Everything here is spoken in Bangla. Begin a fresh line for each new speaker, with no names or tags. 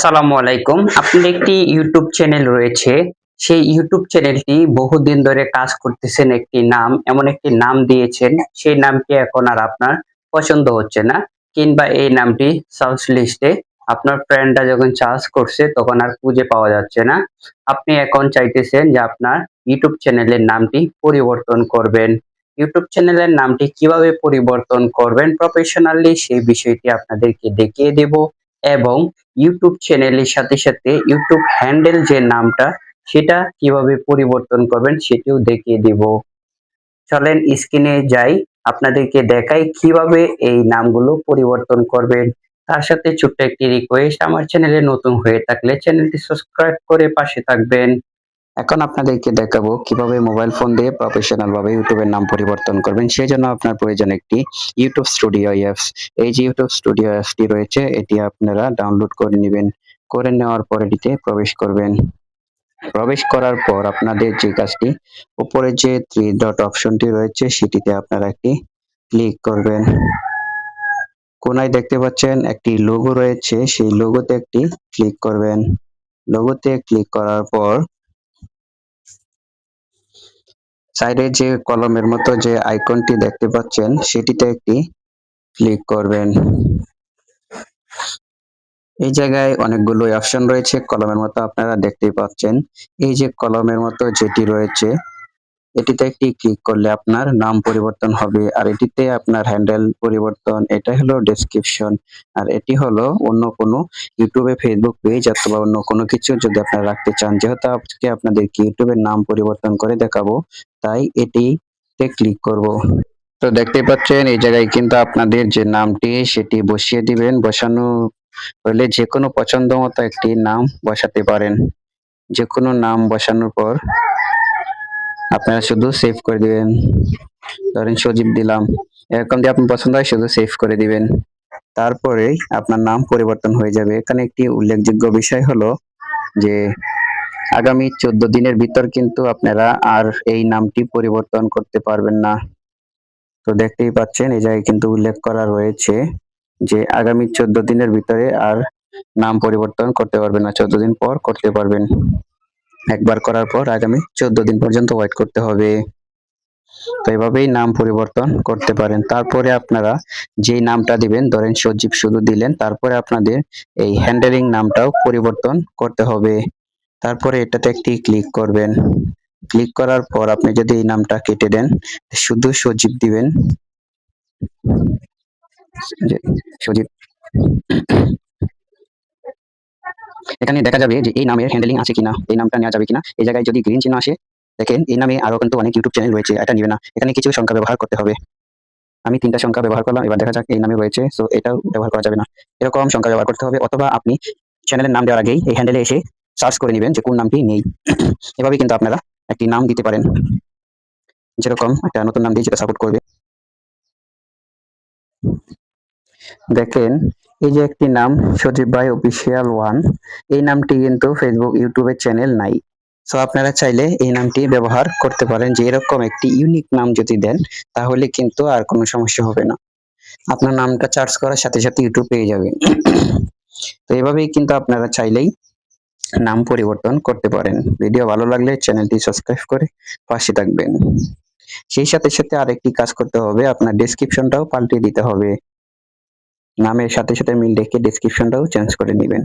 আসসালামু আলাইকুম। আপনার একটি ইউটিউব চ্যানেল রয়েছে। সেই ইউটিউব চ্যানেলটি বহুদিন ধরে কাজ করতেছেন একটি নাম, এমন একটি নাম দিয়েছেন, সেই নামটি এখন আর আপনার পছন্দ হচ্ছে না। কিংবা এই নামটি সার্চ লিস্টে আপনার ফ্রেন্ডরা যখন সার্চ করছে তখন আর খুঁজে পাওয়া যাচ্ছে না। আপনি এখন চাইতেছেন যে আপনার ইউটিউব চ্যানেলের নামটি পরিবর্তন করবেন। ইউটিউব চ্যানেলের নামটি কিভাবে পরিবর্তন করবেন প্রফেশনালি সেই বিষয়টি আপনাদেরকে দেখিয়ে দেব এবং ইউটিউব চ্যানেলের সাথে সাথে ইউটিউব হ্যান্ডেল যে নামটা সেটা কিভাবে পরিবর্তন করবেন সেটিও দেখিয়ে দিব। চলেন স্ক্রিনে যাই, আপনাদেরকে দেখাই কিভাবে এই নামগুলো পরিবর্তন করবেন। তার সাথে ছোট্ট একটি রিকোয়েস্ট, আমার চ্যানেলে নতুন হয়ে থাকলে চ্যানেলটি সাবস্ক্রাইব করে পাশে থাকবেন। এখন আপনাদেরকে দেখাবো কিভাবে মোবাইল ফোন দিয়ে প্রফেশনাল ভাবে ইউটিউবের নাম পরিবর্তন করবেন। সেজন্য আপনার প্রয়োজন একটি ইউটিউব স্টুডিও অ্যাপস। এই যে ইউটিউব স্টুডিও অ্যাপসটি রয়েছে এটি আপনারা ডাউনলোড করে নেবেন। করে নেওয়ার পর এটিতে প্রবেশ করবেন। প্রবেশ করার পর আপনাদের যে কাজটি, উপরে যে থ্রি ডট অপশনটি রয়েছে সেটিতে আপনারা একটি ক্লিক করবেন। কোনায় দেখতে পাচ্ছেন একটি লোগো রয়েছে, সেই লোগোতে একটি ক্লিক করবেন। লোগোতে ক্লিক করার পর সাইডে যে কলমের মতো যে আইকনটি দেখতে পাচ্ছেন সেটিতে একটি ক্লিক করবেন। এই জায়গায় অনেকগুলো অপশন রয়েছে কলমের মতো, আপনারা দেখতেই পাচ্ছেন। এই যে কলমের মতো যেটি রয়েছে এটিতে একটি ক্লিক করলে আপনার নাম পরিবর্তন হবে, আর এটিতে আপনার হ্যান্ডেল পরিবর্তন, এটা হলো ডেসক্রিপশন, আর এটি হলো অন্য কোনো ইউটিউবে ফেসবুক পেজ অথবা অন্য কোনো কিছু যদি আপনারা রাখতে চান। যেহেতু আজকে আপনাদেরকে ইউটিউবের নাম পরিবর্তন করে দেখাবো তাই এটিতে ক্লিক করব। তো দেখতেই পাচ্ছেন এই জায়গায় কিন্তু আপনাদের যে নামটি সেটি বসিয়ে দিবেন। বসানো হলে যে কোনো পছন্দ মতো একটি নাম বসাতে পারেন। যে কোনো নাম বসানোর পর আপনারা শুধু সেভ করে দিবেন। ধরেন সজীব দিলাম, এরকম দিয়ে আপনার পছন্দ হয় শুধু সেভ করে দিবেন। তারপরে আপনার নাম পরিবর্তন হয়ে যাবে। এখানে একটি উল্লেখযোগ্য বিষয় হলো যে আগামী 14 দিনের ভিতর কিন্তু আপনারা আর এই নামটি পরিবর্তন করতে পারবেন না। তো দেখতেই পাচ্ছেন এই জায়গায় কিন্তু উল্লেখ করা রয়েছে যে আগামী 14 দিনের ভিতরে আর নাম পরিবর্তন করতে পারবেন না, 14 দিন পর করতে পারবেন। একবার করার পর আগামী 14 দিন পর্যন্ত ওয়েট করতে হবে। তো এভাবেই নাম পরিবর্তন করতে পারেন। তারপরে আপনারা যেই নামটা দিবেন, ধরেন সজীব শুধু দিলেন, তারপরে আপনাদের এই হ্যান্ডেলিং নামটাও পরিবর্তন করতে হবে। তারপরে এটাতে একটি ক্লিক করবেন। ক্লিক করার পর আপনি যদি এই নামটা কেটে দেন, শুধু সজীব দিবেন। সজীব, এখানে দেখা যাবে যে এই নামের হ্যান্ডেলিং আছে কিনা, এই নামটা নেওয়া যাবে কিনা। এই জায়গায় যদি গ্রিন চিহ্ন আসে, দেখেন এই নামে আরো কিন্তু অনেক ইউটিউব চ্যানেল রয়েছে, এটা নিবে না। এখানে কিছু সংখ্যা ব্যবহার করতে হবে। আমি 3টা সংখ্যা ব্যবহার করলাম, এবার দেখা যাক এই নামে রয়েছে, সো এটাও ব্যবহার করা যাবে না। এরকম সংখ্যা ব্যবহার করতে হবে, অথবা আপনি চ্যানেলের নাম দেওয়ার আগেই এই হ্যান্ডেলে এসে সার্চ করে নেবেন যে কোন নামটি নেই। এভাবে কিন্তু আপনারা একটি নাম দিতে পারেন, যেরকম একটা নতুন নাম দিয়ে যেটা সাপোর্ট করবে। দেখেন এই যে একটি নাম সজীব ভাই অফিসিয়াল 1, এই নামটি কিন্তু ফেসবুক ইউটিউবের চ্যানেল নাই। সো আপনারা চাইলে এই নামটি ব্যবহার করতে পারেন, যে এরকম একটি ইউনিক নাম যদি দেন তাহলে কিন্তু আর কোনো সমস্যা হবে না। আপনার নামটা সার্চ করার সাথে সাথে ইউটিউব পেয়ে যাবে। তো এভাবেই কিন্তু আপনারা চাইলেই নাম পরিবর্তন করতে পারেন। ভিডিও ভালো লাগলে চ্যানেলটি সাবস্ক্রাইব করে পাশে থাকবেন। সেই সাথে সাথে আরেকটি কাজ করতে হবে, আপনার ডেসক্রিপশনটাও পাল্টে দিতে হবে। নামের সাথে সাথে মিল রেখে ডেসক্রিপশনটাও চেঞ্জ করে নেবেন।